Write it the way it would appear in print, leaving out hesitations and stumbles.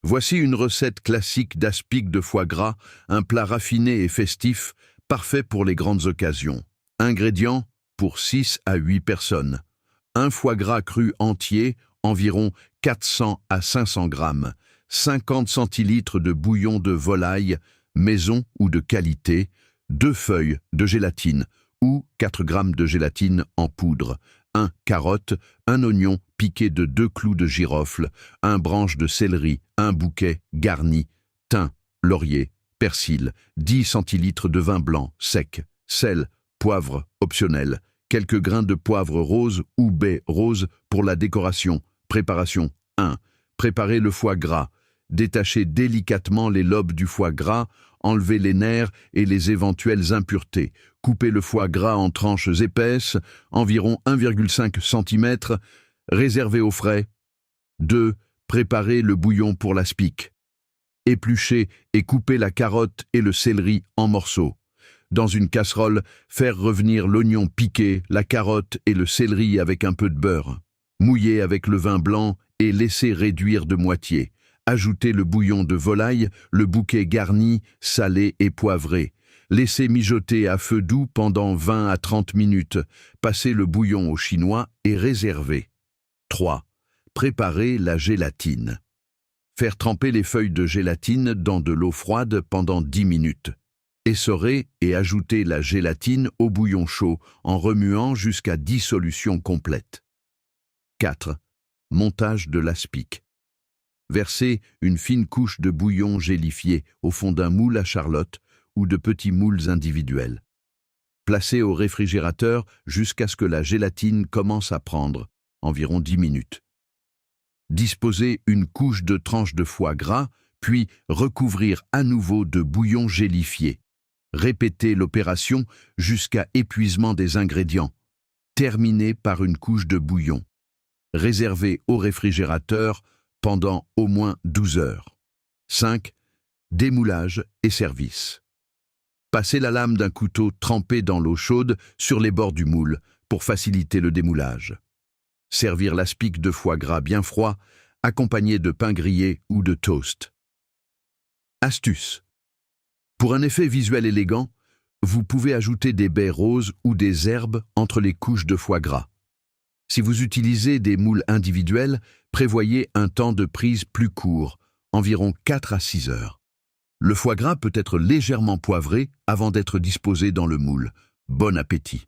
Voici une recette classique d'aspic de foie gras, un plat raffiné et festif, parfait pour les grandes occasions. Ingrédients pour 6 à 8 personnes. Un foie gras cru entier, environ 400 à 500 grammes. 50 centilitres de bouillon de volaille, maison ou de qualité. 2 feuilles de gélatine ou 4 grammes de gélatine en poudre. 1 carotte, un oignon piqué de 2 clous de girofle, 1 branche de céleri, 1 bouquet garni, thym, laurier, persil, 10 centilitres de vin blanc sec, sel, poivre optionnel, quelques grains de poivre rose ou baie rose pour la décoration. Préparation 1. Préparez le foie gras. Détachez délicatement les lobes du foie gras, enlevez les nerfs et les éventuelles impuretés. Coupez le foie gras en tranches épaisses, environ 1,5 cm, réservez au frais. 2. Préparez le bouillon pour l'aspic. Épluchez et coupez la carotte et le céleri en morceaux. Dans une casserole, faire revenir l'oignon piqué, la carotte et le céleri avec un peu de beurre. Mouillez avec le vin blanc et laissez réduire de moitié. Ajoutez le bouillon de volaille, le bouquet garni, salé et poivré. Laissez mijoter à feu doux pendant 20 à 30 minutes. Passez le bouillon au chinois et réservez. 3. Préparez la gélatine. Faire tremper les feuilles de gélatine dans de l'eau froide pendant 10 minutes. Essorer et ajouter la gélatine au bouillon chaud en remuant jusqu'à dissolution complète. 4. Montage de l'aspic. Versez une fine couche de bouillon gélifié au fond d'un moule à charlotte ou de petits moules individuels. Placez au réfrigérateur jusqu'à ce que la gélatine commence à prendre, environ 10 minutes. Disposez une couche de tranches de foie gras, puis recouvrir à nouveau de bouillon gélifié. Répétez l'opération jusqu'à épuisement des ingrédients. Terminez par une couche de bouillon. Réservez au réfrigérateur pendant au moins 12 heures. 5. Démoulage et service. Passez la lame d'un couteau trempé dans l'eau chaude sur les bords du moule pour faciliter le démoulage. Servir l'aspic de foie gras bien froid, accompagné de pain grillé ou de toast. Astuce. Pour un effet visuel élégant, vous pouvez ajouter des baies roses ou des herbes entre les couches de foie gras. Si vous utilisez des moules individuels, prévoyez un temps de prise plus court, environ 4 à 6 heures. Le foie gras peut être légèrement poivré avant d'être disposé dans le moule. Bon appétit!